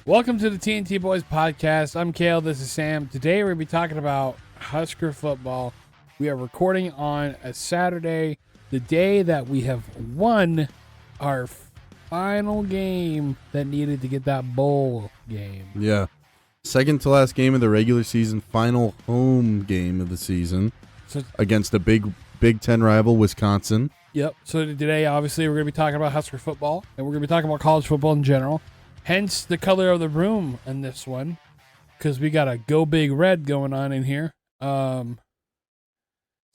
Welcome to the TNT Boys Podcast. I'm Kale. This is Sam. Today we're going to be talking about Husker football. We are recording on a Saturday, the day that we have won our final game that needed to get that bowl game. Yeah. Second to last game of the regular season, final home game of the season against a Big Ten rival, Wisconsin. Yep. So today, obviously, we're going to be talking about Husker football, and we're going to be talking about college football in general. Hence the color of the room in this one, because we got a Go Big Red going on in here. Sam,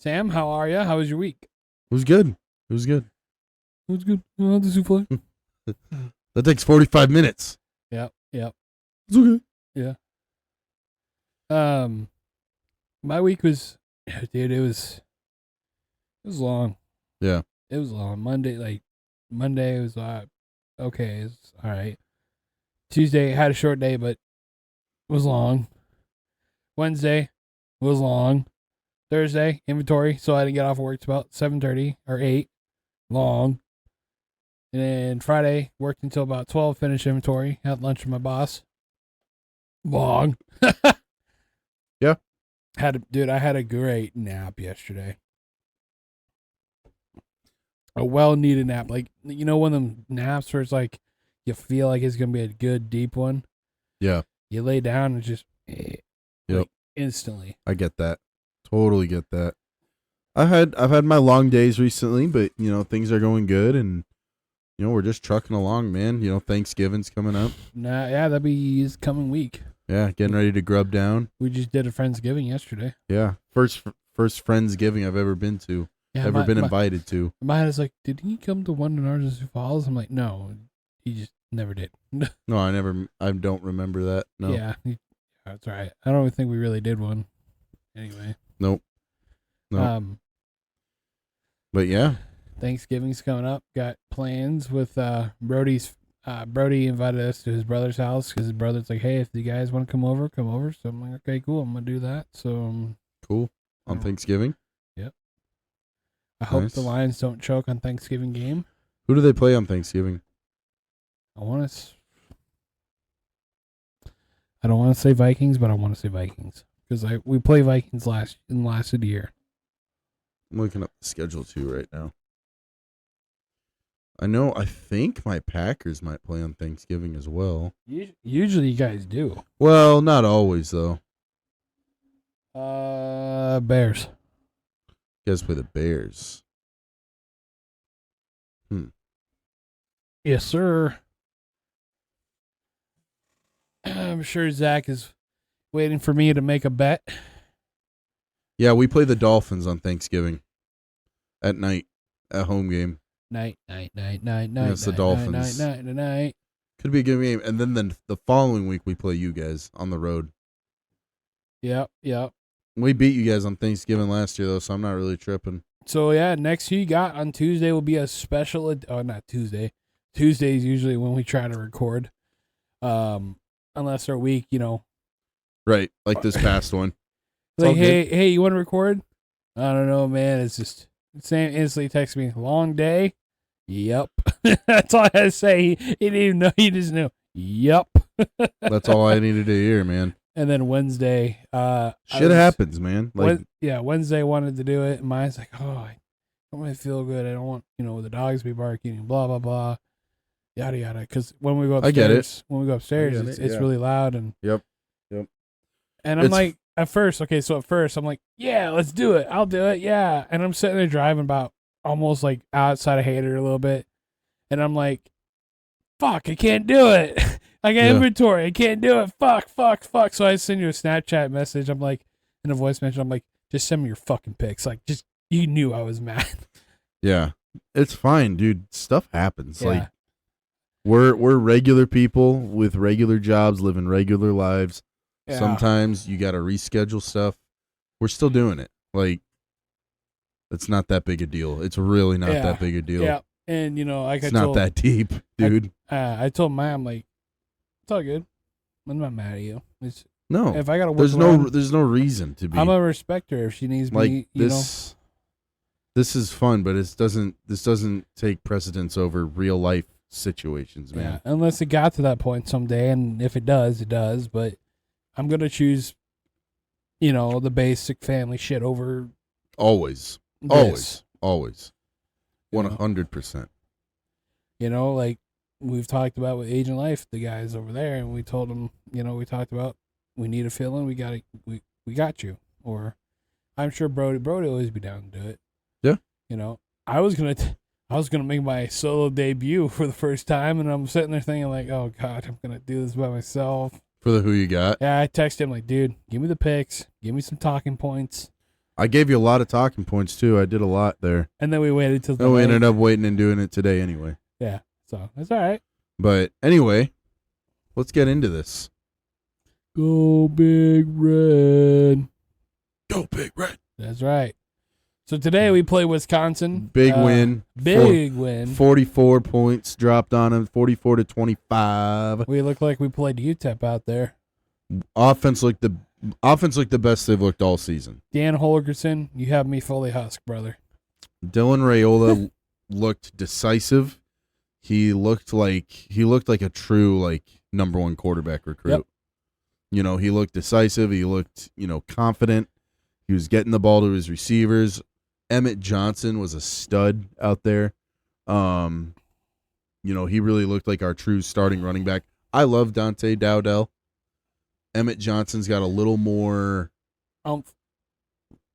how are you? How was your week? It was good. It was good. It was good. Oh, the souffle. That takes 45 minutes. Yep. It's okay. Yeah. My week was, dude, it was long. Yeah. It was long. Monday was okay. It's all right. Tuesday had a short day, but it was long. Wednesday was long. Thursday, inventory, so I didn't get off work till about 7:30 or 8. Long. And then Friday, worked until about 12, finished inventory, had lunch with my boss. Long. Yeah. I had a great nap yesterday. A well-needed nap. Like, you know, one of them naps where it's like, you feel like it's going to be a good, deep one. Yeah. You lay down and just, Yep. Instantly. I get that. Totally get that. I've had my long days recently, but, you know, things are going good, and, you know, we're just trucking along, man. You know, Thanksgiving's coming up. Yeah, that'll be this coming week. Yeah, getting ready to grub down. We just did a Friendsgiving yesterday. Yeah. First Friendsgiving I've ever been to. Yeah, been invited to. My head is like, did he come to one in ours in Sioux Falls? I'm like, no, he just never did. No, I don't remember that. No. Yeah, that's all right. I don't even think we really did one. Anyway. Nope. No. But yeah. Thanksgiving's coming up. Got plans with Brody's. Brody invited us to his brother's house because his brother's like, hey, if you guys want to come over. So I'm like, okay, cool. I'm going to do that. So cool. On Thanksgiving? Yep. I hope Nice. the Lions don't choke on Thanksgiving game. Who do they play on Thanksgiving? I don't want to say Vikings, but I want to say Vikings because we play Vikings last of the year. I'm looking up the schedule too right now. I think my Packers might play on Thanksgiving as well. Usually you guys do. Well, not always though. Bears. You guys play the Bears. Yes, sir. I'm sure Zach is waiting for me to make a bet. Yeah, we play the Dolphins on Thanksgiving at night, at home game. Night. It's the Dolphins. Night. Could be a good game. And then the following week we play you guys on the road. Yep. We beat you guys on Thanksgiving last year though, so I'm not really tripping. So yeah, next you got on Tuesday will be a special. Not Tuesday. Tuesday's usually when we try to record. Unless our week, you know. Right, like this past one. Like, hey, you want to record? I don't know, man. It's just Sam instantly texts me, long day. Yep. That's all I had to say. He didn't even know. He just knew. Yep. That's all I needed to hear, man. And then Wednesday, shit happens, man. Like, Wednesday wanted to do it, and mine's like, oh, I don't really feel good. I don't want, the dogs to be barking and blah blah blah, yada yada. Because when we go upstairs, it's really loud and Yep. And I'm like, at first, I'm like, yeah, let's do it. I'll do it, yeah. And I'm sitting there driving about almost like outside of Hater a little bit, and I'm like, fuck, I can't do it. I got inventory. I can't do it. Fuck. So I send you a Snapchat message. I'm like, in a voice message, I'm like, just send me your fucking pics. Like, just, you knew I was mad. Yeah. It's fine, dude. Stuff happens. Yeah. Like, we're regular people with regular jobs, living regular lives. Yeah. Sometimes you got to reschedule stuff. We're still doing it. Like, it's not that big a deal. It's really not that big a deal. Yeah. And, like it's not that deep, dude. I told Maya, I'm like, it's all good. I'm not mad at you. No. If I got to work there's no reason to be. I'm a respecter if she needs me, This is fun, but this doesn't take precedence over real life situations, man. Yeah, unless it got to that point someday, and if it does, it does. But I'm gonna choose, the basic family shit over Always, this. always, You know? 100%. Like we've talked about with Agent Life, the guys over there, and we told them, we talked about we need a fill-in, we got you. Or I'm sure Brody will always be down to do it. Yeah. I was gonna make my solo debut for the first time, and I'm sitting there thinking like, oh god, I'm gonna do this by myself. For the who you got? Yeah, I texted him like, dude, give me the picks, give me some talking points. I gave you a lot of talking points too. I did a lot there. And then we waited till we ended up waiting and doing it today anyway. Yeah, so that's all right. But anyway, let's get into this. Go Big Red. Go Big Red. That's right. So today we play Wisconsin. Big win. Big win. 44 points dropped on them, 44-25. We look like we played UTEP out there. Offense looked the best they've looked all season. Dan Holgerson, you have me fully husk, brother. Dylan Raiola looked decisive. He looked like a true number one quarterback recruit. Yep. He looked decisive. He looked, confident. He was getting the ball to his receivers. Emmett Johnson was a stud out there. He really looked like our true starting running back. I love Dante Dowdell. Emmett Johnson's got a little more.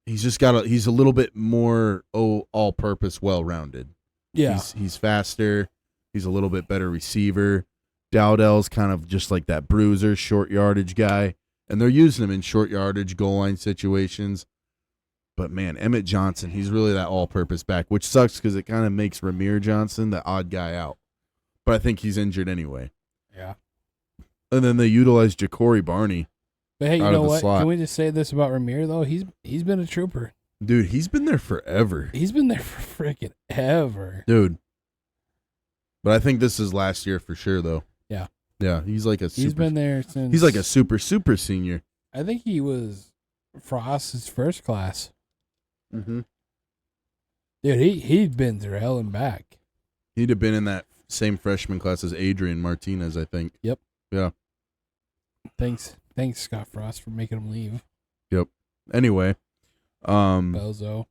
He's a little bit more all-purpose, well-rounded. Yeah, he's faster. He's a little bit better receiver. Dowdell's kind of just like that bruiser, short yardage guy, and they're using him in short yardage goal line situations. But man, Emmett Johnson, he's really that all-purpose back, which sucks because it kind of makes Ramir Johnson the odd guy out. But I think he's injured anyway. Yeah. And then they utilized Ja'Cory Barney. But hey, you know what? Slot. Can we just say this about Ramir though? He's been a trooper. Dude, he's been there forever. He's been there for freaking ever. Dude. But I think this is last year for sure though. Yeah. Yeah, he's been there since. He's like a super senior. I think he was Frost's first class. Mm-hmm. Dude, he'd been through hell and back. He'd have been in that same freshman class as Adrian Martinez, I think. Yep. Yeah. Thanks, Scott Frost, for making him leave. Yep. Anyway, Bozo.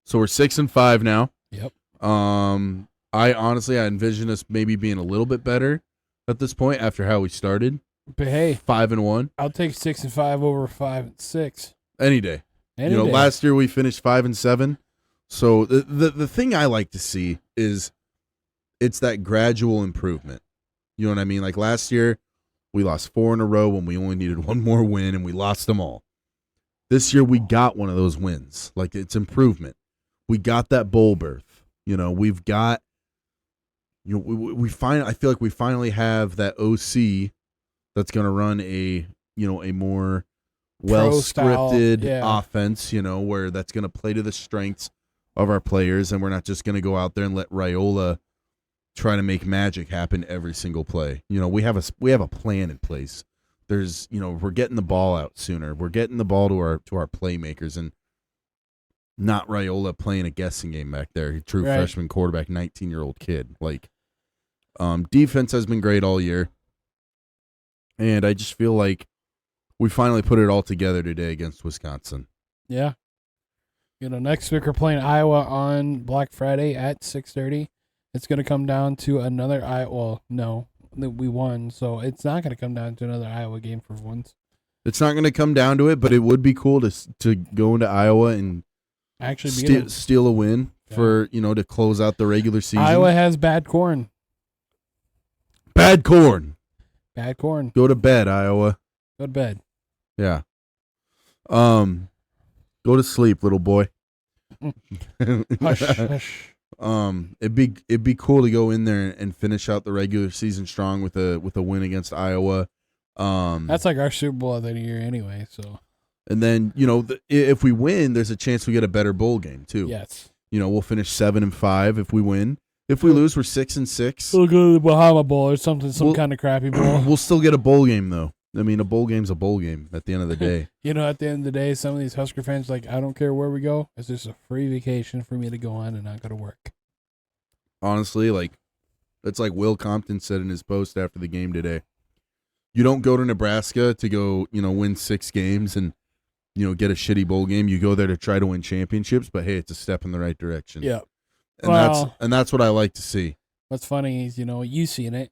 So we're 6-5 now. Yep. I envision us maybe being a little bit better at this point after how we started. But hey, 5-1. I'll take 6-5 over 5-6 any day. Any day. Last year we finished 5-7. So the thing I like to see is it's that gradual improvement. You know what I mean? Like last year, we lost 4 in a row when we only needed one more win, and we lost them all. This year, we got one of those wins. Like, it's improvement. We got that bowl berth. We've got, I feel like we finally have that OC that's going to run a more well-scripted offense, where that's going to play to the strengths of our players, and we're not just going to go out there and let Raiola try to make magic happen every single play. We have a plan in place. There's, we're getting the ball out sooner. We're getting the ball to our playmakers, and not Raiola playing a guessing game back there. True freshman quarterback, 19-year-old kid. Defense has been great all year, and I just feel like we finally put it all together today against Wisconsin. Yeah. Next week we're playing Iowa on Black Friday at 6:30. It's going to come down to another Iowa. Well, no, we won, so it's not going to come down to another Iowa game for once. It's not going to come down to it, but it would be cool to go into Iowa and actually steal a win for to close out the regular season. Iowa has bad corn. Bad corn. Bad corn. Go to bed, Iowa. Go to bed. Yeah. Go to sleep, little boy. Hush, hush. It'd be cool to go in there and finish out the regular season strong with a win against Iowa. That's like our Super Bowl of the year anyway. So, and then if we win, there's a chance we get a better bowl game too. Yes. We'll finish 7-5 if we win. If we lose, we're 6-6. We'll go to the Bahama Bowl or something, kind of crappy bowl. We'll still get a bowl game though. I mean, a bowl game's a bowl game at the end of the day. At the end of the day, some of these Husker fans I don't care where we go. It's just a free vacation for me to go on and not go to work. Honestly, It's like Will Compton said in his post after the game today. You don't go to Nebraska to go, win 6 games and, get a shitty bowl game. You go there to try to win championships, but hey, it's a step in the right direction. Yeah. And that's what I like to see. What's funny is, you seen it.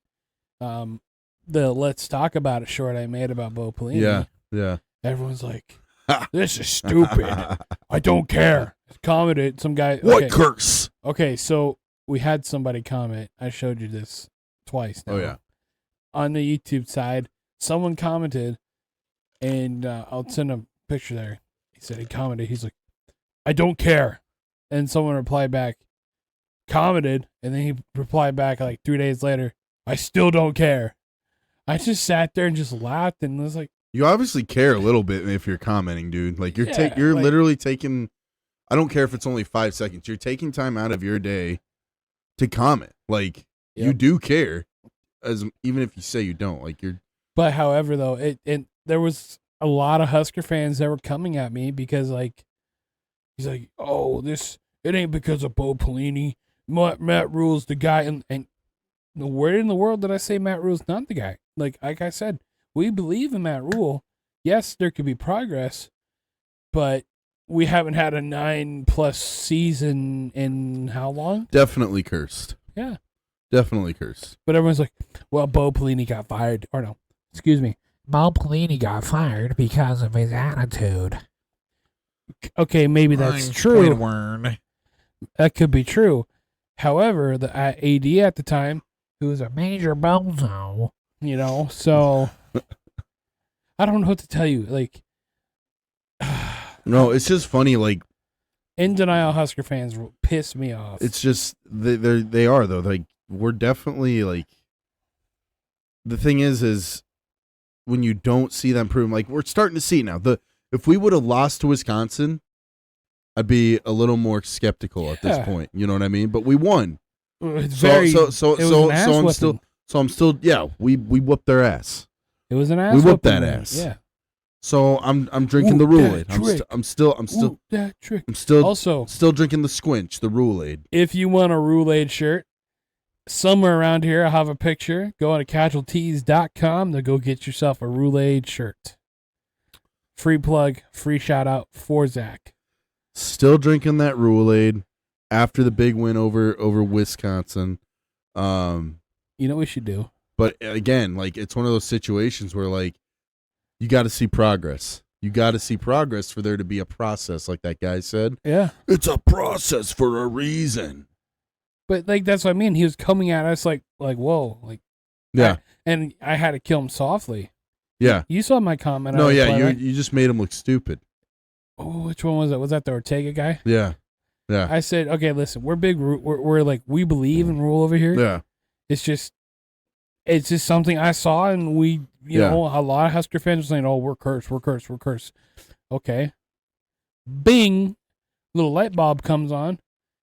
The Let's Talk About It short I made about Bo Pelini. Yeah. Everyone's like, this is stupid. I don't care. Commented some guy. What curse? Okay, so we had somebody comment. I showed you this twice now. Oh, yeah. On the YouTube side, someone commented, and I'll send a picture there. He commented, he's like, I don't care. And someone replied back, commented, and then he replied back like 3 days later, I still don't care. I just sat there and just laughed and was like, you obviously care a little bit if you're commenting, dude. Like you're literally taking, I don't care if it's only 5 seconds. You're taking time out of your day to comment. Like you do care, even if you say you don't. Like you're. But however, though, there was a lot of Husker fans that were coming at me because he's like, oh, it ain't because of Bo Pelini. Matt Rule's the guy, and where in the world did I say Matt Rule's not the guy? Like I said, we believe in Matt Rule. Yes, there could be progress, but we haven't had a 9+ season in how long? Definitely cursed. Yeah. Definitely cursed. But everyone's like, well, Bo Pelini got fired. Or no, excuse me. Bo Pelini got fired because of his attitude. Okay, maybe that's true. That could be true. However, the AD at the time, who was a major bozo, so I don't know what to tell you. Like, no, it's just funny. Like, in denial Husker fans piss me off. It's just they are though. Like, we're definitely like. The thing is when you don't see them prove, like we're starting to see now. If we would have lost to Wisconsin, I'd be a little more skeptical at this point. You know what I mean? But we won. I'm still we whooped their ass. It was an ass. We whooped that ass. Yeah. So I'm drinking the Rule-Aid. I'm still drinking the Squinch, the Rule-Aid. If you want a Rule-Aid shirt, somewhere around here I have a picture. Go on to casualtees.com to go get yourself a Rule-Aid shirt. Free plug, free shout out for Zach. Still drinking that Rule-Aid after the big win over Wisconsin. You know what we should do? But again, like it's one of those situations where like you got to see progress. You got to see progress for there to be a process, like that guy said. Yeah. It's a process for a reason. But like that's what I mean. He was coming at us like whoa, like yeah. And I had to kill him softly. Yeah. You saw my comment. No, yeah, you just made him look stupid. Oh, which one was it? Was that the Ortega guy? Yeah. Yeah. I said, okay, listen, we're big. We're like we believe in Rule over here. Yeah. It's just something I saw, and we, you know, a lot of Husker fans are saying, "Oh, we're cursed. Okay. Bing, little light bulb comes on,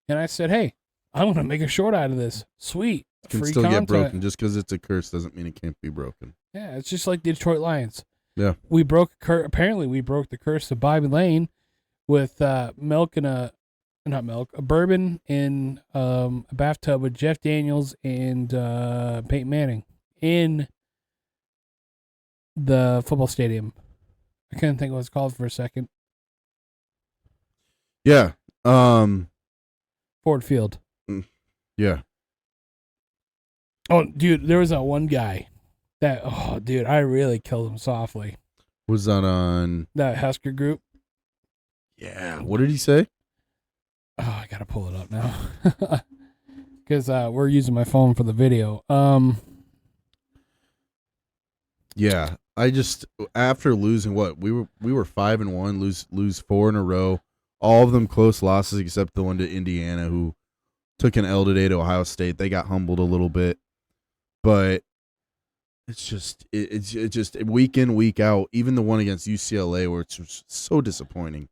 and I said, "Hey, I want to make a short out of this. Sweet, it can free still content. Get broken. Just because it's a curse doesn't mean it can't be broken." Yeah, it's just like the Detroit Lions. Yeah, apparently, we broke the curse of Bobby Lane with milk and a bourbon in a bathtub with Jeff Daniels and Peyton Manning in the football stadium. I couldn't think what it's called for a second. Yeah. Ford Field. Yeah. Oh, dude, there was that one guy that, I really killed him softly. Was that on that Husker group? Yeah. What did he say? Oh, I gotta pull it up now because we're using my phone for the video. Yeah, I just after losing we were 5-1, lose 4 in a row, all of them close losses except the one to Indiana, who took an L today to Ohio State. They got humbled a little bit, but it's just week in, week out. Even the one against UCLA, where it's just so disappointing.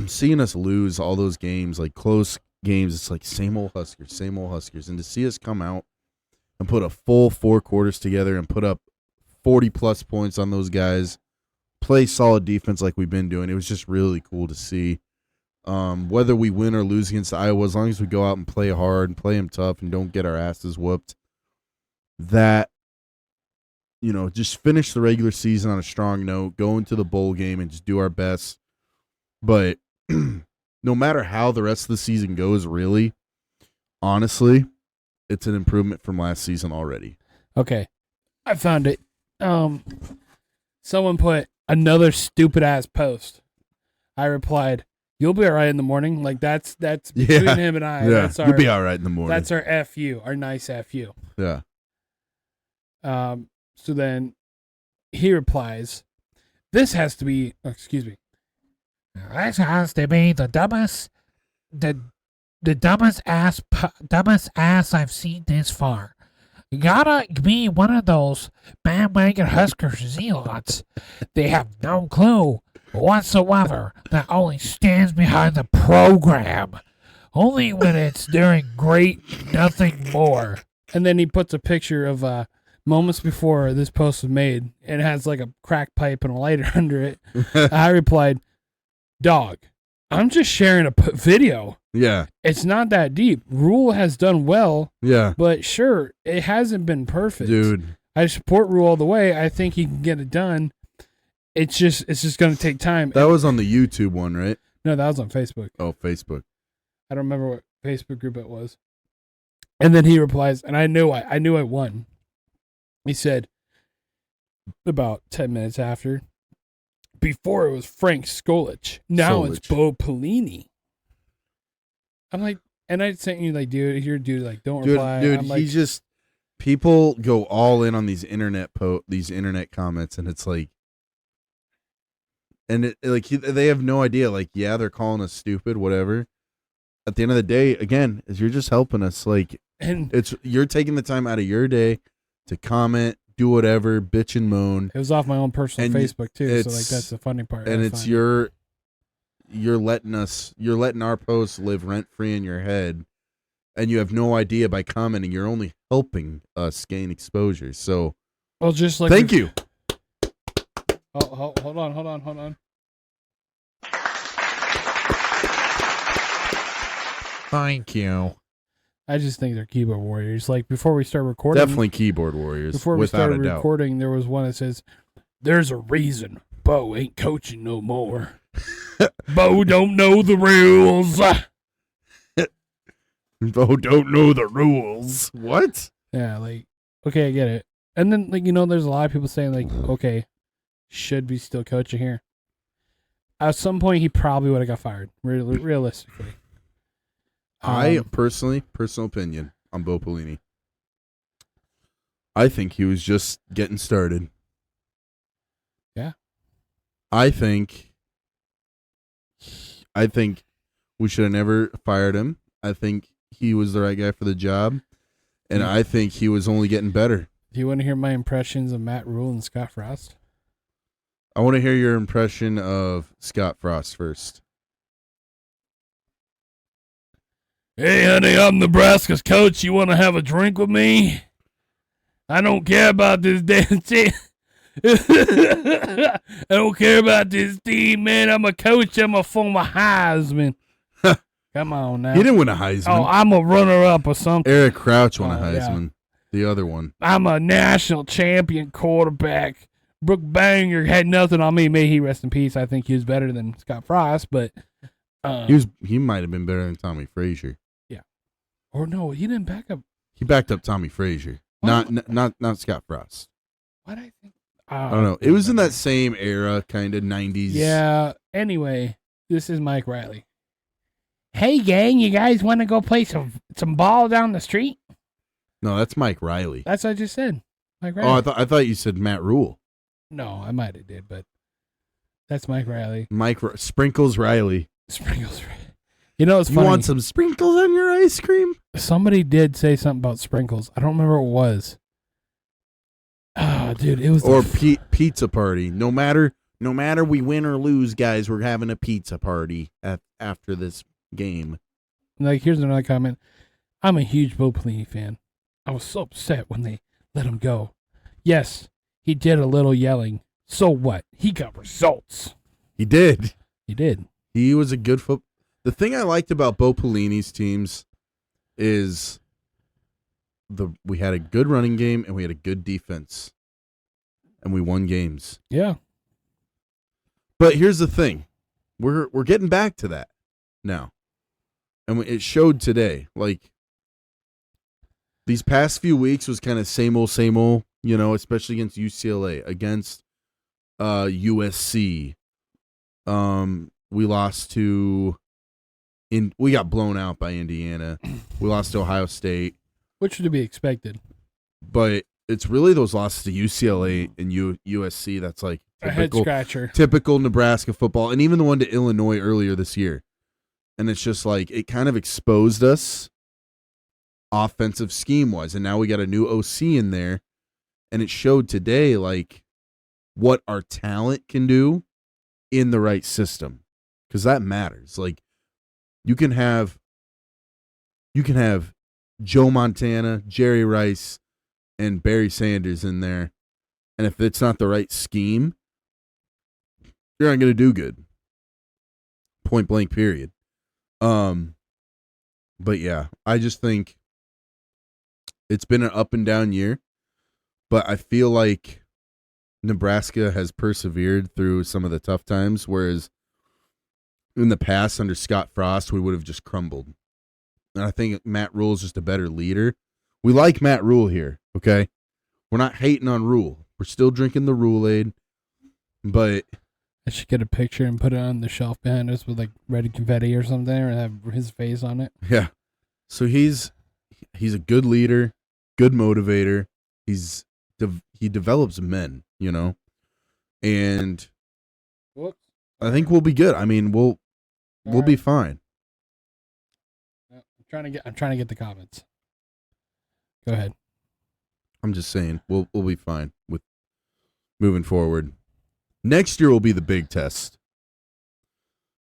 Seeing us lose all those games, like close games, it's like same old Huskers, and to see us come out and put a full 4 quarters together and put up 40+ points on those guys, play solid defense like we've been doing, it was just really cool to see. Whether we win or lose against Iowa, as long as we go out and play hard and play them tough and don't get our asses whooped, that, just finish the regular season on a strong note, go into the bowl game and just do our best. But no matter how the rest of the season goes, really, honestly, it's an improvement from last season already. Okay. I found it. Someone put another stupid ass post. I replied, "You'll be all right in the morning." Like that's between him and I. Yeah, that's you'll be all right in the morning. That's our FU, our nice FU. Yeah. So then he replies, "This has to be." Oh, excuse me. This has to be the dumbest ass I've seen this far. You gotta be one of those bandwagon Huskers zealots. They have no clue whatsoever that only stands behind the program. Only when it's during great nothing more." And then he puts a picture of moments before this post was made, and it has like a crack pipe and a lighter under it. I replied, "Dog, I'm just sharing a video. Yeah. It's not that deep. Rule has done well. Yeah. But sure, it hasn't been perfect. Dude. I support Rule all the way. I think he can get it done. It's just going to take time." That was on the YouTube one, right? No, that was on Facebook. Oh, Facebook. I don't remember what Facebook group it was. And then he replies, and I knew I won. He said, about 10 minutes after, "Before it was Frank Skolich. Now it's Bo Pelini." I'm like, and I sent you like, dude, you're a dude, like, don't reply. Dude, I'm like, he just, people go all in on these internet comments, and it's like, and they have no idea. Like, yeah, they're calling us stupid, whatever. At the end of the day, again, is you're just helping us. Like, and you're taking the time out of your day to comment, do whatever, bitch and moan. It was off my own personal And Facebook too, so like that's the funny part. And it's you're letting our posts live rent free in your head, and you have no idea by commenting. You're only helping us gain exposure. So, well, just like thank you. Oh, hold on. Thank you. I just think they're keyboard warriors. Like before we start recording, Definitely keyboard warriors. Before we started recording, there was one that says, "There's a reason Bo ain't coaching no more. Bo don't know the rules." Bo don't know the rules. What? Yeah, like, okay, I get it. And then, like, there's a lot of people saying, like, okay, should be still coaching here. At some point, he probably would have got fired, realistically. I personal opinion on Bo Pelini. I think he was just getting started. Yeah. I think we should have never fired him. I think he was the right guy for the job, and I think he was only getting better. Do you want to hear my impressions of Matt Rule and Scott Frost? I want to hear your impression of Scott Frost first. "Hey, honey, I'm Nebraska's coach. You want to have a drink with me? I don't care about this damn team. I don't care about this team, man. I'm a coach. I'm a former Heisman." Come on now. He didn't win a Heisman. Oh, I'm a runner-up or something. Eric Crouch won a Heisman. Yeah. The other one. I'm a national champion quarterback. Brooke Banger had nothing on me. May he rest in peace. I think he was better than Scott Frost, but he might have been better than Tommy Frazier. Yeah. Or no, he didn't back up. He backed up Tommy Frazier. Not Scott Frost. What I think? I don't know. It was in that same era, kind of 90s. Yeah. Anyway, this is Mike Riley. "Hey, gang, you guys want to go play some ball down the street?" No, that's Mike Riley. That's what I just said. Mike Riley. Oh, I thought you said Matt Rule. No, I might have did, but that's Mike Riley. Sprinkles Riley. Sprinkles. It's funny. You want some sprinkles on your ice cream? Somebody did say something about sprinkles. I don't remember what it was. Oh, dude, it was. Or pizza party. No matter we win or lose, guys, we're having a pizza party after this game. Like, here's another comment. "I'm a huge Bo Pelini fan. I was so upset when they let him go. Yes, he did a little yelling. So what? He got results." He did. He did. He was a good The thing I liked about Bo Pelini's teams is we had a good running game and we had a good defense, and we won games. Yeah. But here's the thing, we're getting back to that now, and it showed today. Like these past few weeks was kind of same old, especially against UCLA, against USC. We lost to. We got blown out by Indiana. We lost to Ohio State. Which was to be expected. But it's really those losses to UCLA and USC that's like a head scratcher. Typical Nebraska football, and even the one to Illinois earlier this year. And it's just like it kind of exposed us offensive scheme-wise. And now we got a new OC in there. And it showed today like what our talent can do in the right system. Because that matters. Like you can have Joe Montana, Jerry Rice, and Barry Sanders in there, and if it's not the right scheme, you're not going to do good. Point blank, period. But yeah, I just think it's been an up and down year, but I feel like Nebraska has persevered through some of the tough times, whereas in the past, under Scott Frost, we would have just crumbled. And I think Matt Rule is just a better leader. We like Matt Rule here, okay? We're not hating on Rule. We're still drinking the Rule-Aid, but... I should get a picture and put it on the shelf behind us with, like, red confetti or something, or have his face on it. Yeah. So he's a good leader, good motivator. He develops men, And Whoops. I think we'll be good. I mean, we'll be fine. I'm trying to get the comments. Go ahead. I'm just saying we'll be fine with moving forward. Next year will be the big test.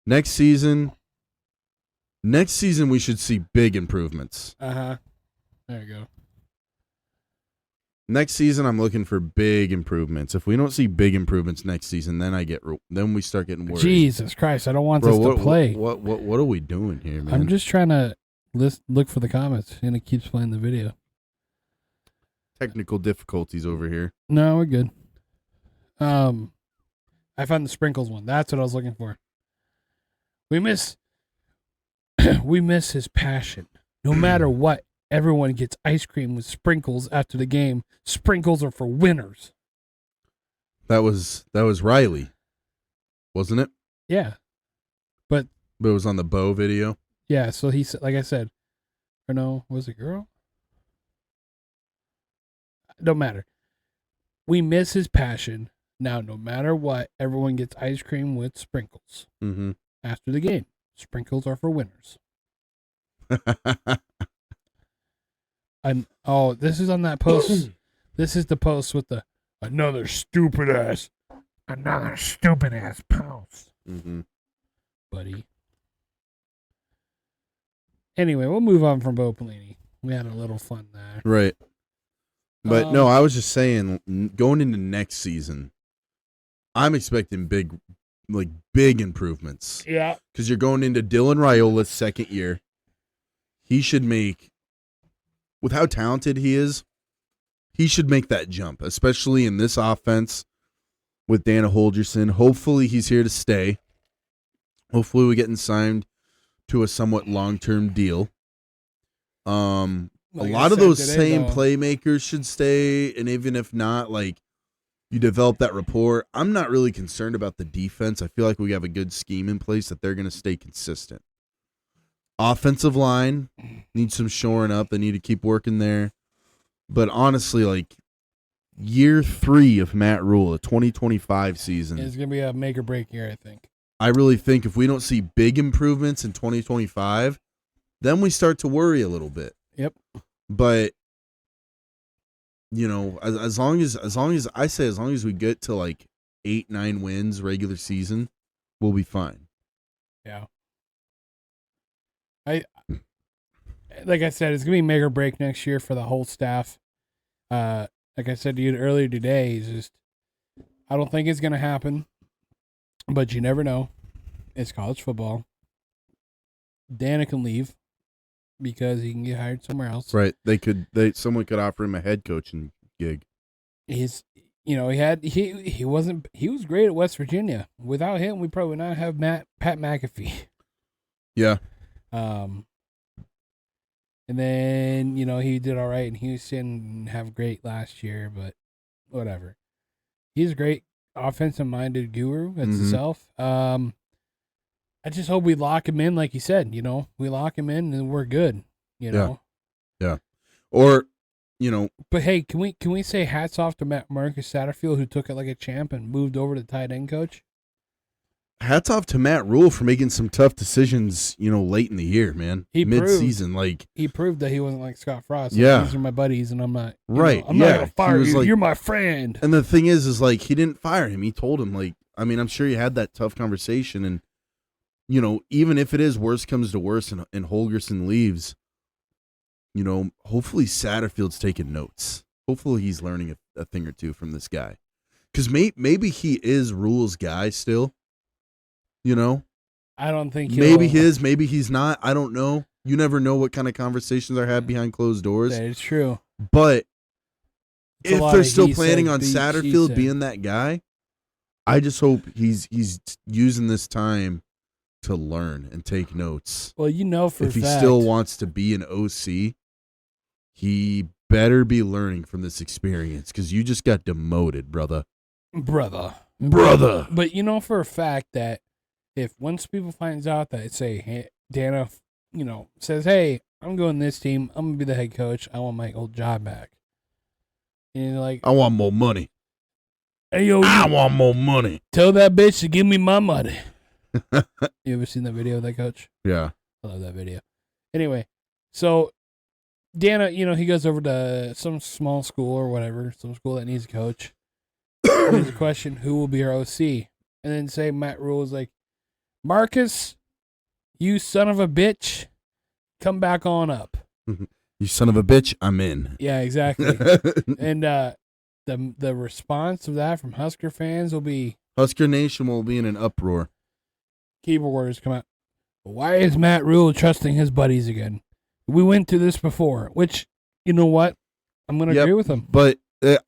Next season we should see big improvements. There you go. Next season I'm looking for big improvements. If we don't see big improvements next season, then we start getting worried. Jesus Christ, I don't want this to play. What are we doing here, man? I'm just trying to look for the comments, and it keeps playing the video. Technical difficulties over here. No, we're good. I found the sprinkles one. That's what I was looking for. We miss his passion. No matter what, everyone gets ice cream with sprinkles after the game. Sprinkles are for winners. That was Riley, wasn't it? Yeah, but it was on the Bo video. Yeah, so he said, like I said, or no, was it girl? Don't matter. We miss his passion. Now, no matter what, everyone gets ice cream with sprinkles after the game. Sprinkles are for winners. And this is on that post. This is the post with the another stupid ass post, buddy. Anyway, we'll move on from Bo Pelini. We had a little fun there, right? But no, I was just saying, going into next season, I'm expecting big improvements. Yeah, because you're going into Dylan Raiola's second year. He should make, with how talented he is, he should make that jump, especially in this offense with Dana Holgerson. Hopefully he's here to stay. Hopefully we're getting signed to a somewhat long-term deal. A lot of those same playmakers should stay, and even if not, like, you develop that rapport. I'm not really concerned about the defense. I feel like we have a good scheme in place that they're going to stay consistent. Offensive line needs some shoring up. They need to keep working there. But honestly, like, year 3 of Matt Rule, the 2025 season, it's going to be a make or break year, I think. I really think if we don't see big improvements in 2025, then we start to worry a little bit. Yep. But as long as we get to like 8-9 wins regular season, we'll be fine. Yeah. Like I said, it's gonna be make or break next year for the whole staff. Like I said to you earlier today, I don't think it's gonna happen, but you never know. It's college football. Dana can leave because he can get hired somewhere else. Right. Someone could offer him a head coaching gig. He was great at West Virginia. Without him, we probably would not have Pat McAfee. Yeah. And then, he did all right in Houston and have great last year, but whatever. He's a great offensive-minded guru. That's himself. I just hope we lock him in, like you said. We lock him in and we're good. Yeah. Or, But hey, can we say hats off to Marcus Satterfield, who took it like a champ and moved over to tight end coach? Hats off to Matt Rule for making some tough decisions, late in the year, man. Mid-season, he proved that he wasn't like Scott Frost. Yeah, these are my buddies, and I'm not. Right, I'm not gonna fire you. You're my friend. And the thing is he didn't fire him. He told him, I'm sure you had that tough conversation, and even if it is worse comes to worse, and Holgerson leaves, hopefully Satterfield's taking notes. Hopefully he's learning a thing or two from this guy, because maybe he is Rule's guy still. I don't think maybe he is, maybe he's not. I don't know. You never know what kind of conversations are had behind closed doors. That is true. But if they're still planning on Satterfield being that guy, I just hope he's using this time to learn and take notes. Well, if he still wants to be an OC, he better be learning from this experience, because you just got demoted, brother. But for a fact that if once people finds out that, say, hey, Dana, says, hey, I'm going this team, I'm going to be the head coach, I want my old job back. And you're like, I want more money. Hey, yo, I want more money. Tell that bitch to give me my money. You ever seen that video of that coach? Yeah. I love that video. Anyway, so Dana, he goes over to some small school or whatever, some school that needs a coach. There's a question, who will be our OC? And then say Matt Rule is like, Marcus, you son of a bitch, come back on up. You son of a bitch, I'm in. Yeah, exactly. And the response of that from Husker fans will be, Husker Nation will be in an uproar. Keyboard words come out. Why is Matt Rule trusting his buddies again? We went to this before, which, you know what? I'm going to agree with him. But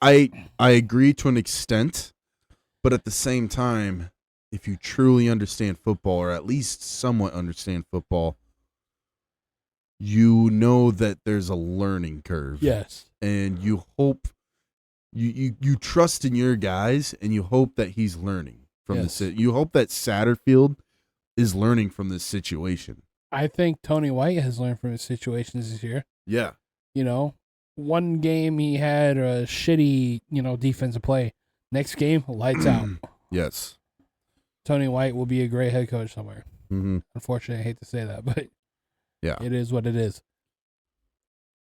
I agree to an extent, but at the same time, if you truly understand football, or at least somewhat understand football, you know that there's a learning curve. Yes. And you hope, you trust in your guys, and you hope that he's learning from this. You hope that Satterfield is learning from this situation. I think Tony White has learned from his situations this year. Yeah. One game he had a shitty, defensive play. Next game, lights out. Yes. Tony White will be a great head coach somewhere. Mm-hmm. Unfortunately, I hate to say that, but yeah, it is what it is.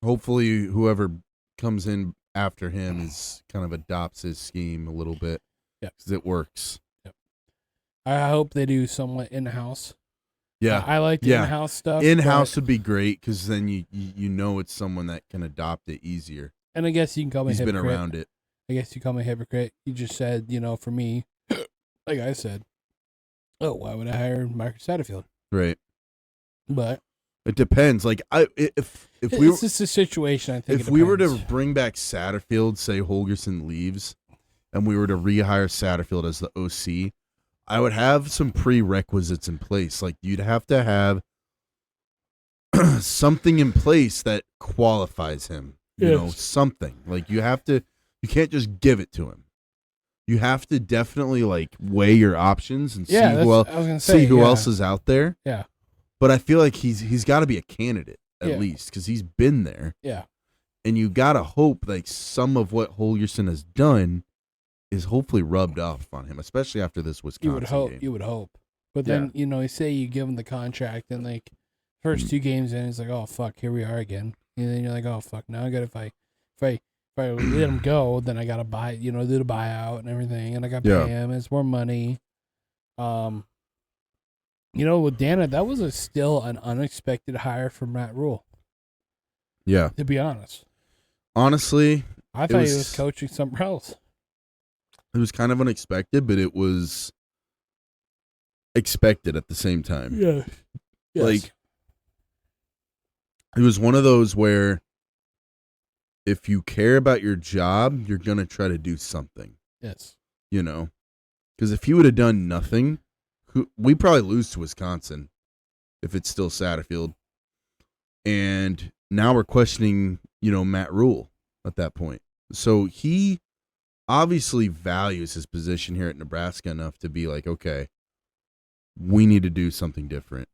Hopefully, whoever comes in after him is kind of adopts his scheme a little bit. Yeah, because it works. Yep. I hope they do somewhat in-house. Yeah, I like the in-house stuff. In-house would be great, because then you know it's someone that can adopt it easier. And I guess you can call me a hypocrite. He's been around it. I guess you call me a hypocrite. You just said, for me, like I said, why would I hire Marcus Satterfield? Right. But it depends. Like if it's just a situation. I think if we were to bring back Satterfield, say Holgerson leaves, and we were to rehire Satterfield as the OC, I would have some prerequisites in place. Like you'd have to have something in place that qualifies him. Something. Like you can't just give it to him. You have to definitely weigh your options and see who else is out there. Yeah. But I feel like he's got to be a candidate at least, because he's been there. Yeah. And you got to hope some of what Holgerson has done is hopefully rubbed off on him, especially after this Wisconsin game. You would hope. But then, you say you give him the contract, and first 2 games in, it's like, oh, fuck, here we are again. And then you're like, oh, fuck, now I got to, if I let him go, then I got to buy, do the buyout and everything, and I got to pay him. It's more money. With Dana, that was still an unexpected hire for Matt Rule. Yeah. To be honest. Honestly, I thought he was coaching somewhere else. It was kind of unexpected, but it was expected at the same time. Yeah. Yes. It was one of those where if you care about your job, you're going to try to do something. Yes. You know? Because if he would have done nothing, we probably lose to Wisconsin if it's still Satterfield. And now we're questioning, Matt Rule at that point. So he obviously values his position here at Nebraska enough to be like, okay, we need to do something different.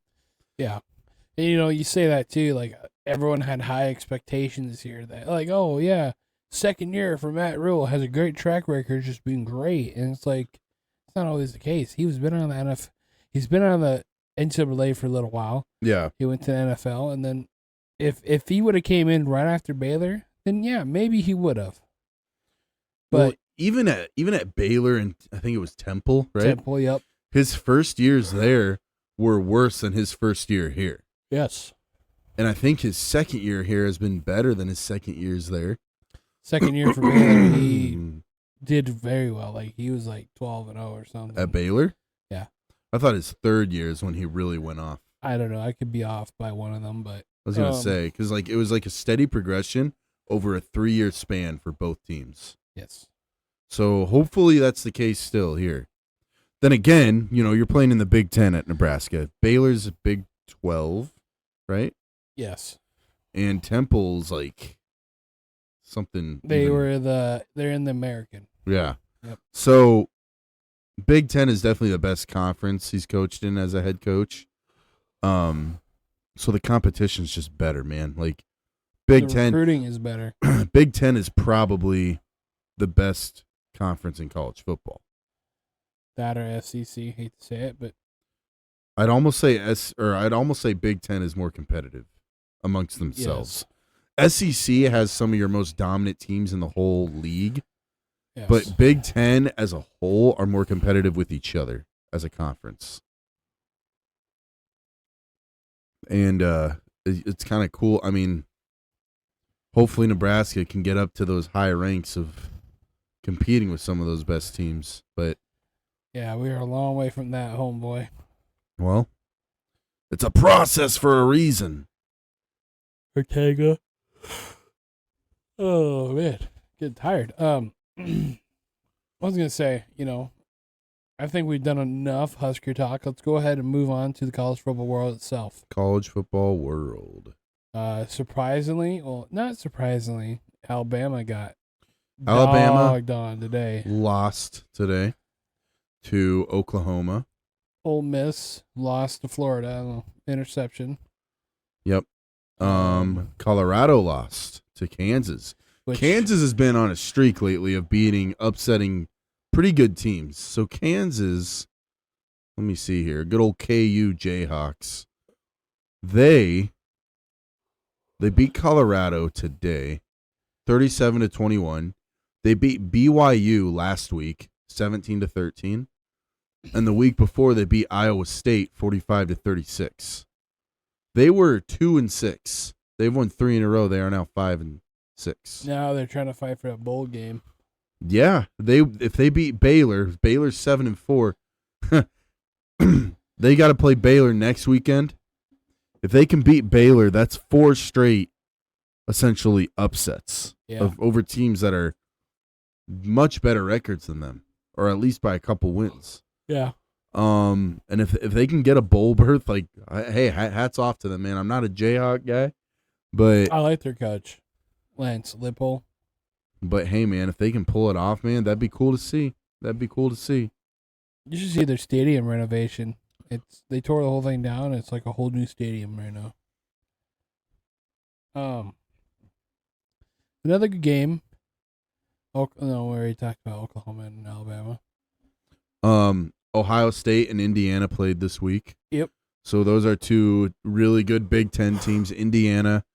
Yeah. And, you say that too, like everyone had high expectations here that like, oh yeah, second year for Matt Rule, has a great track record, just been great. And it's like, it's not always the case. He's been on the NFL, he's been on the NCAA for a little while. Yeah. He went to the NFL, and then if he would have came in right after Baylor, then yeah, maybe he would have. But well, even at Baylor and I think it was Temple, right? Temple, yep. His first years there were worse than his first year here. Yes. And I think his second year here has been better than his second years there. Second year for Baylor, he did very well. Like he was like 12-0 or something. At Baylor? Yeah. I thought his third year is when he really went off. I don't know. I could be off by one of them, but I was going to say, because it was like a steady progression over a 3-year span for both teams. Yes. So hopefully that's the case still here. Then again, you're playing in the Big Ten at Nebraska. Baylor's Big 12, right? Yes. And Temple's like something. They're in the American. Yeah. Yep. So Big Ten is definitely the best conference he's coached in as a head coach. So the competition's just better, man. Like Big Ten recruiting is better. Big Ten is probably the best conference in college football. That or SEC, hate to say it, but I'd almost say Big Ten is more competitive amongst themselves. Yes. SEC has some of your most dominant teams in the whole league, yes. But Big Ten as a whole are more competitive with each other as a conference. And it's kind of cool. I mean, hopefully Nebraska can get up to those high ranks of competing with some of those best teams. But yeah, we are a long way from that, homeboy. Well, it's a process for a reason. Ortega. Oh man, getting tired. I was gonna say, I think we've done enough Husker talk. Let's go ahead and move on to the college football world itself. College football world. Surprisingly, well, not surprisingly, Alabama got dogged on today. Lost today to Oklahoma. Ole Miss lost to Florida. I don't know, interception. Yep. Colorado lost to Kansas. Kansas has been on a streak lately of upsetting pretty good teams. So Kansas, let me see here. Good old KU Jayhawks. They beat Colorado today, 37-21. They beat BYU last week, 17-13. And the week before, they beat Iowa State 45-36. They were 2-6. They've won 3 in a row. They are now 5-6. Now they're trying to fight for a bowl game. Yeah, if they beat Baylor's 7-4. They got to play Baylor next weekend. If they can beat Baylor, that's 4 straight, essentially upsets over teams that are much better records than them, or at least by a couple wins. Yeah. And if they can get a bowl berth, like, hey, hats off to them, man. I'm not a Jayhawk guy, but I like their coach, Lance Lipple. But hey, man, if they can pull it off, man, that'd be cool to see. You should see their stadium renovation. They tore the whole thing down. It's like a whole new stadium right now. Another good game. We already talked about Oklahoma and Alabama. Ohio State and Indiana played this week. Yep. So those are 2 really good Big Ten teams. Indiana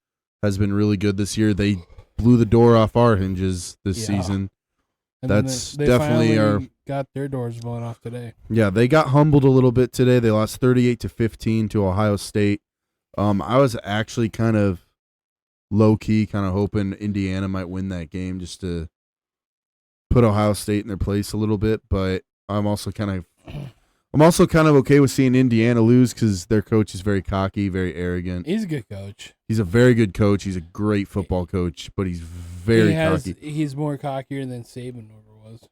has been really good this year. They blew the door off our hinges this season. And that's they definitely got their doors blown off today. Yeah, they got humbled a little bit today. They lost 38-15 to Ohio State. I was actually kind of low-key kind of hoping Indiana might win that game just to put Ohio State in their place a little bit, but I'm also kind of I'm also kind of okay with seeing Indiana lose because their coach is very cocky, very arrogant. He's a good coach. He's a very good coach. He's a great football coach, but he's very cocky. He's more cockier than Saban ever was.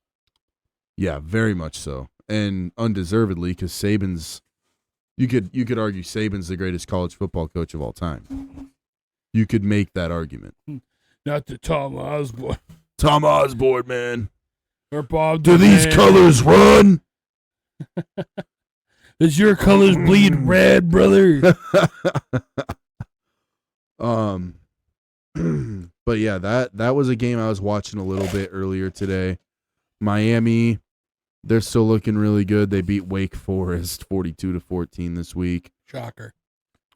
Yeah, very much so, and undeservedly because Saban's. You could argue Saban's the greatest college football coach of all time. You could make that argument. Not the Tom Osborne. Tom Osborne, man. Or Bob. Do these colors run? Does your colors bleed red, brother? But yeah, that was a game I was watching a little bit earlier today. Miami, they're still looking really good. They beat Wake Forest 42-14 this week. Shocker.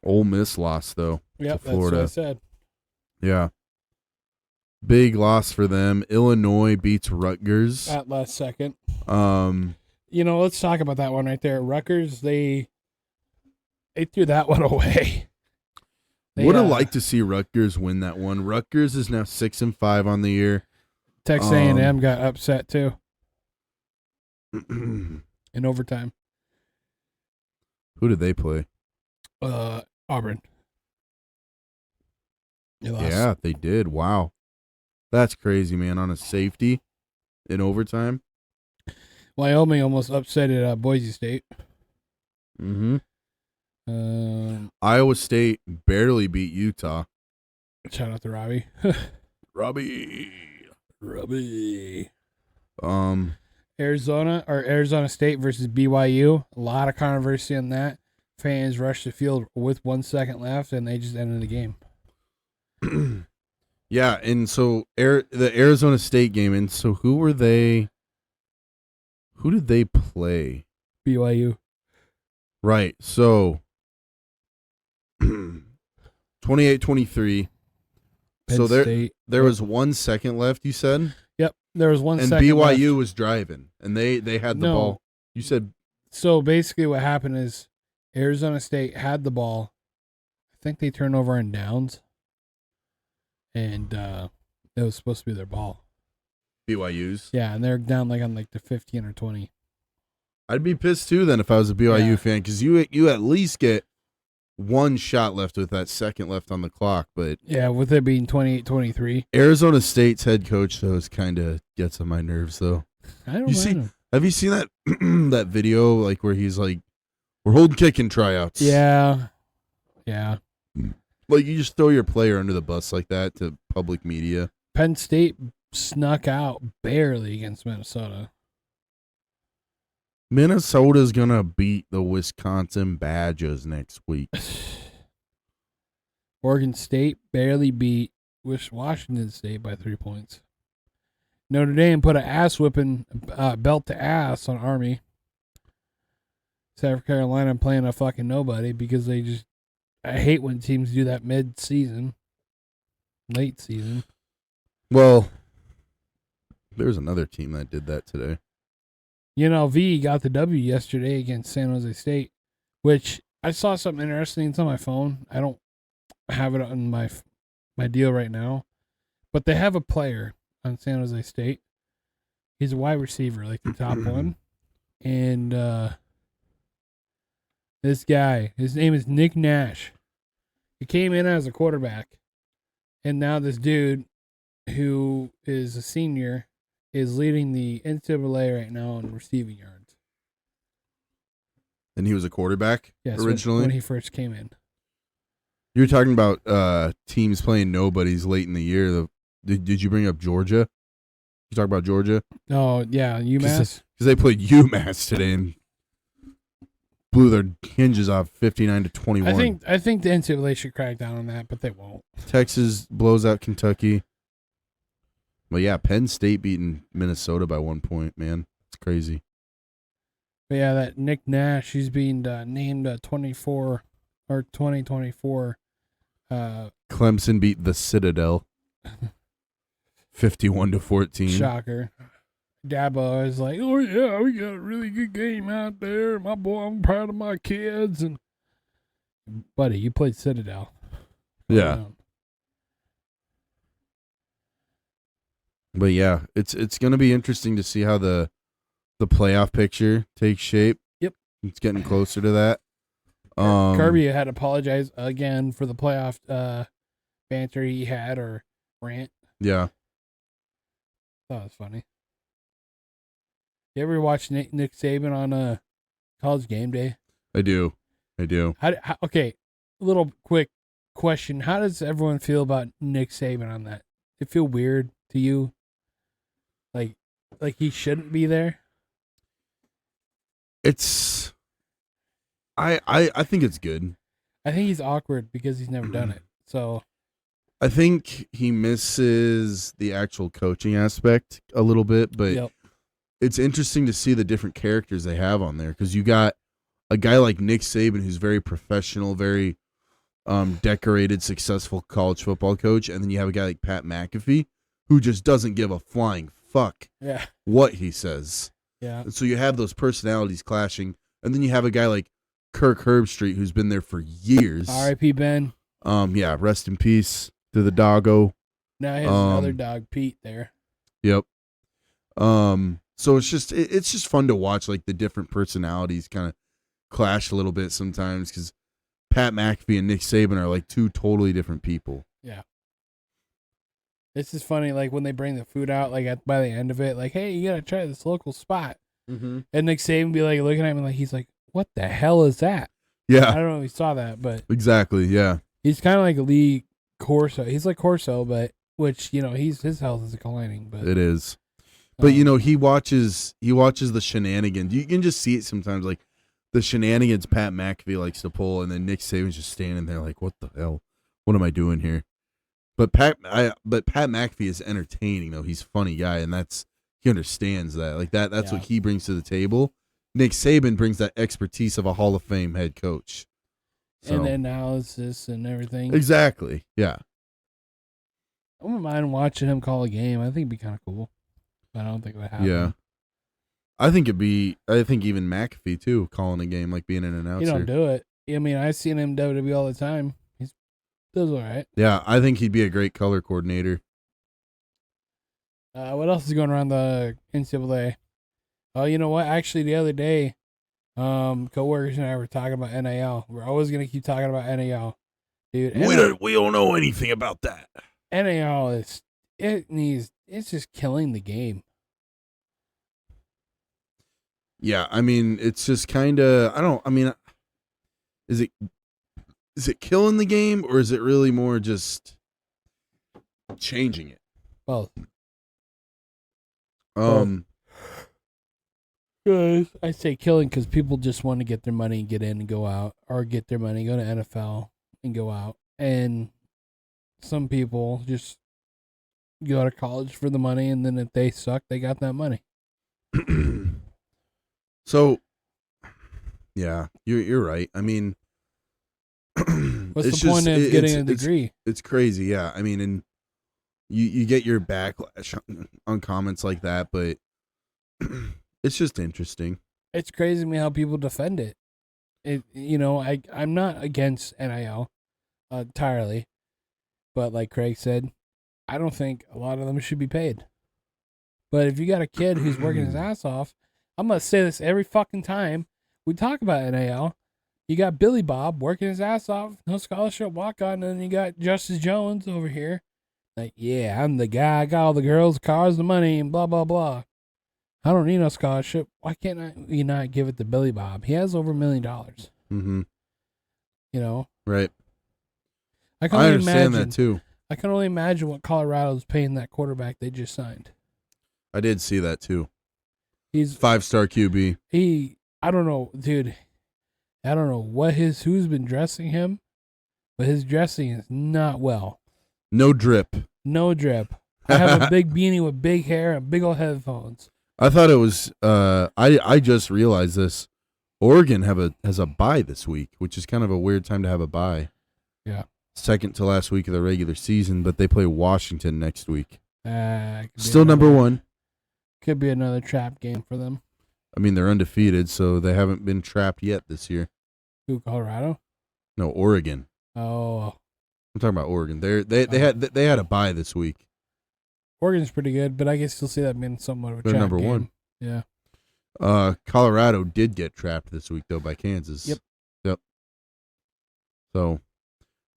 Ole Miss lost though. Yep, to Florida. that's what I said. Yeah. Big loss for them. Illinois beats Rutgers. At last second. Let's talk about that one right there. Rutgers, they threw that one away. Would have liked to see Rutgers win that one. Rutgers is now 6-5 on the year. Texas A&M got upset too. In overtime. Who did they play? Auburn. Yeah, they did. Wow. That's crazy, man. On a safety in overtime. Wyoming almost upset at Boise State. Mm-hmm. Iowa State barely beat Utah. Shout out to Robbie. Robbie. Arizona State versus BYU. A lot of controversy on that. Fans rushed the field with 1 second left, and they just ended the game. Yeah, and so the Arizona State game, and so who did they play? BYU. Right, so 28-23. So there was 1 second left, you said? Yep, there was 1 second and BYU left. was driving, and they had the ball. You said. So basically what happened is Arizona State had the ball. I think they turned over in downs. And it was supposed to be their ball. BYU's? Yeah, and they're down on the 15 or 20. I'd be pissed too then if I was a BYU fan, because you at least get one shot left with that second left on the clock. But yeah, with it being 28-23. Arizona State's head coach, though, kind of gets on my nerves, though. I don't know. Have you seen that that video where he's like, we're holding kicking tryouts? Yeah. Yeah. You just throw your player under the bus like that to public media. Penn State snuck out barely against Minnesota. Minnesota's going to beat the Wisconsin Badgers next week. Oregon State barely beat Washington State by 3 points. Notre Dame put an ass whipping belt to ass on Army. South Carolina playing a fucking nobody because I hate when teams do that mid-season, late season. Well, there's another team that did that today. UNLV got the W yesterday against San Jose State, which I saw something interesting. It's on my phone. I don't have it on my deal right now, but they have a player on San Jose State. He's a wide receiver, the top one, and this guy, his name is Nick Nash. He came in as a quarterback, and now this dude, who is a senior, is leading the NCAA right now in receiving yards. And he was a quarterback originally? When he first came in. You were talking about teams playing nobodies late in the year. Did you bring up Georgia? You talk about Georgia? Oh, yeah, UMass. Because they played UMass today and blew their hinges off 59-21. I think the NCAA should crack down on that, but they won't. Texas blows out Kentucky. But yeah, Penn State beating Minnesota by 1 point, man. It's crazy. But yeah, that Nick Nash, he's being named 24 or 2024. Clemson beat the Citadel 51-14. Shocker. Dabo is like, oh yeah, we got a really good game out there. My boy, I'm proud of my kids. And buddy, you played Citadel. Yeah. But yeah, it's going to be interesting to see how the playoff picture takes shape. Yep. It's getting closer to that. Kirby had to apologize again for the playoff banter he had or rant. Yeah. That was funny. You ever watch Nick Saban on College Game Day? I do. Okay, little quick question. How does everyone feel about Nick Saban on that? It feel weird to you? Like he shouldn't be there? It's I think it's good. I think he's awkward because he's never done it. So I think he misses the actual coaching aspect a little bit, but it's interesting to see the different characters they have on there, because you got a guy like Nick Saban who's very professional, very decorated, successful college football coach, and then you have a guy like Pat McAfee who just doesn't give a flying fuck what he says. Yeah. And so you have those personalities clashing, and then you have a guy like Kirk Herbstreit who's been there for years. R.I.P. Ben. Yeah, rest in peace to the doggo. Now he has another dog, Pete, there. Yep. So it's just fun to watch, like, the different personalities kind of clash a little bit sometimes, because Pat McAfee and Nick Saban are like two totally different people. Yeah. This is funny, like when they bring the food out, like by the end of it, like, hey, you gotta try this local spot. Mm-hmm. And Nick Saban be like looking at me like, he's like, what the hell is that? Yeah. I don't know if he saw that, but exactly, yeah. He's kind of like Lee Corso. He's like Corso, but which, his health is declining, but it is. But he watches the shenanigans. You can just see it sometimes, like the shenanigans Pat McAfee likes to pull, and then Nick Saban's just standing there like, what the hell? What am I doing here? But Pat McAfee is entertaining though. He's a funny guy, and he understands that. Like that's what he brings to the table. Nick Saban brings that expertise of a Hall of Fame head coach. So. And analysis and everything. Exactly. Yeah. I wouldn't mind watching him call a game. I think it'd be kind of cool. But I don't think that happens. Yeah. I think even McAfee too, calling a game, like being an announcer. He don't do it. I mean, I've seen him WWE all the time. He does all right. Yeah, I think he'd be a great color coordinator. What else is going around the NCAA? Oh, you know what? Actually, the other day, coworkers and I were talking about NAL. We're always gonna keep talking about NAL, dude. We don't know anything about that. NAL it's just killing the game. Yeah, I mean, it's just kind of is it killing the game, or is it really more just changing it? Both. I say killing because people just want to get their money and get in and go out, or get their money, go to NFL and go out. And some people just go to college for the money, and then if they suck, they got that money. So, yeah, you're right. I mean, what's the point of getting a degree? It's crazy, yeah. I mean, and you get your backlash on comments like that, but it's just interesting. It's crazy to me how people defend it. I'm not against NIL entirely, but like Craig said, I don't think a lot of them should be paid. But if you got a kid who's working his ass off, I'm going to say this every fucking time we talk about NIL. You got Billy Bob working his ass off, no scholarship, walk on, and then you got Justice Jones over here. Like, yeah, I'm the guy, I got all the girls, cars, the money, and blah, blah, blah. I don't need no scholarship. Why can't you not give it to Billy Bob? He has over $1 million. Mm-hmm. I Right. understand that too. I can only imagine what Colorado's paying that quarterback they just signed. I did see that too. He's 5-star QB. I don't know, dude. I don't know who's been dressing him, but his dressing is not well. No drip. No drip. I have a big beanie with big hair and big old headphones. I thought it was. I just realized this. Oregon has a bye this week, which is kind of a weird time to have a bye. Yeah. Second to last week of the regular season, but they play Washington next week. Still number one. Could be another trap game for them. I mean, they're undefeated, so they haven't been trapped yet this year. Who, Colorado? No, Oregon. Oh. I'm talking about Oregon. They had a bye this week. Oregon's pretty good, but I guess you'll see that being somewhat of a They're trap number game. one. Yeah. Colorado did get trapped this week though by Kansas. Yep. So,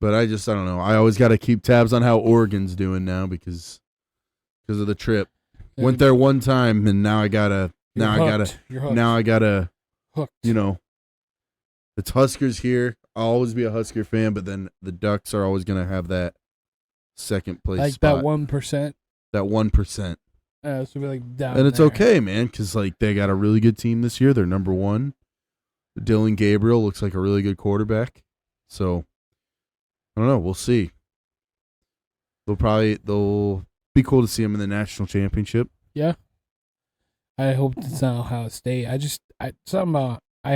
but I don't know. I always got to keep tabs on how Oregon's doing now because of the trip. Went there one time and now I gotta. Hooked. You know, it's Huskers here. I'll always be a Husker fan, but then the Ducks are always gonna have that second place like spot. that 1%. That 1%. So we're like down And it's there. okay, man, because like they got a really good team this year. They're number one. Dylan Gabriel looks like a really good quarterback. So I don't know. We'll see. They'll be cool to see him in the national championship. Yeah. I hope it's not Ohio State. I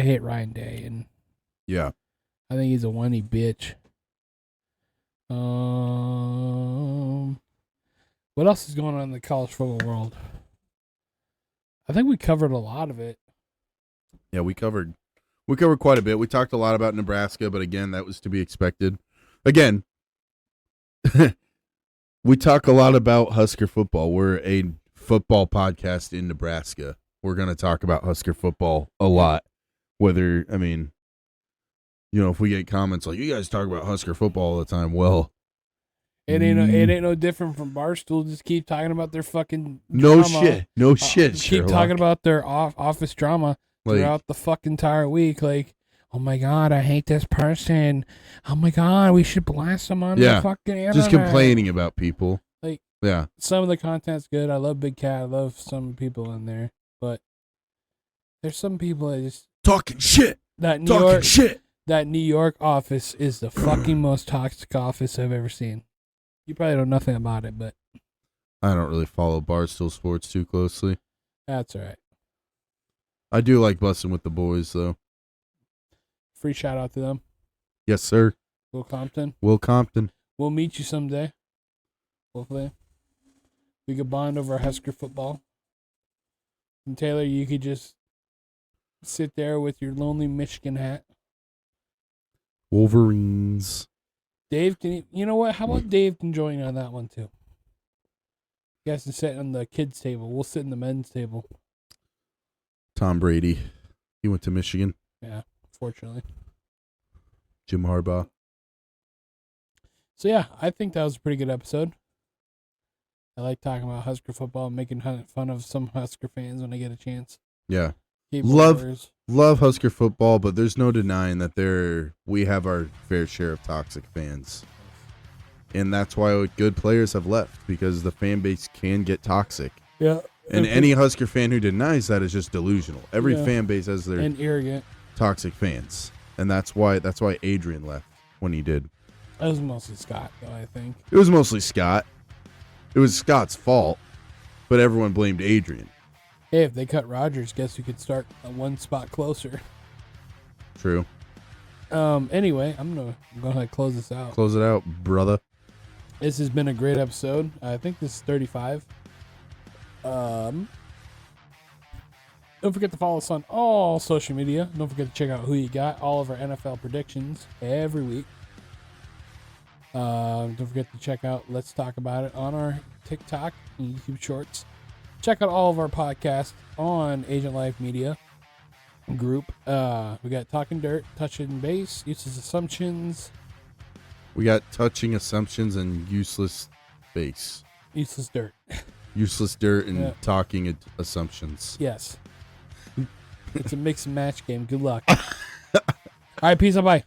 hate Ryan Day, and Yeah. I think he's a whiny bitch. What else is going on in the college football world? I think we covered a lot of it. Yeah, we covered quite a bit. We talked a lot about Nebraska, but again, that was to be expected. Again, we talk a lot about Husker football. We're a football podcast in Nebraska. We're going to talk about Husker football a lot. Whether, I mean, you know, if we get comments like, you guys talk about Husker football all the time, well, it ain't no different from Barstool. Just keep talking about their fucking no drama. shit. Keep talking about their office drama throughout the fucking entire week. Like, oh my god, I hate this person. Oh my god, we should blast them on the fucking internet. Just complaining about people. Like, yeah, some of the content's good. I love Big Cat. I love some people in there, but there's some people that just talking shit. That New York office is the fucking most toxic office I've ever seen. You probably know nothing about it, but I don't really follow Barstool Sports too closely. That's all right. I do like busting with the boys, though. Free shout out to them. Yes, sir. Will Compton. We'll meet you someday. Hopefully. We could bond over Husker football. And Taylor, you could just sit there with your lonely Michigan hat. Wolverines. Dave, you know what? How about Dave can join on that one too? You guys can sit on the kids' table. We'll sit in the men's table. Tom Brady. He went to Michigan. Yeah, fortunately. Jim Harbaugh. So yeah, I think that was a pretty good episode. I like talking about Husker football and making fun of some Husker fans when I get a chance. Yeah. Love Husker football, but there's no denying that we have our fair share of toxic fans. And that's why good players have left, because the fan base can get toxic. Yeah. And any Husker fan who denies that is just delusional. Every fan base has their arrogant toxic fans. And that's why Adrian left when he did. It was mostly Scott, though, I think. It was mostly Scott. It was Scott's fault, but everyone blamed Adrian. Hey, if they cut Rodgers, guess who could start one spot closer? True. Anyway, I'm gonna close this out. Close it out, brother. This has been a great episode. I think this is 35. Don't forget to follow us on all social media. Don't forget to check out Who You Got, all of our NFL predictions every week. Don't forget to check out Let's Talk About It on our TikTok and YouTube Shorts. Check out all of our podcasts on Agent Life Media group. We got Talking Dirt, Touching Base, Useless Assumptions. We got Touching Assumptions and Useless Base. Useless Dirt. Useless Dirt and Talking Assumptions. Yes. It's a mix and match game. Good luck. All right, peace out. Bye.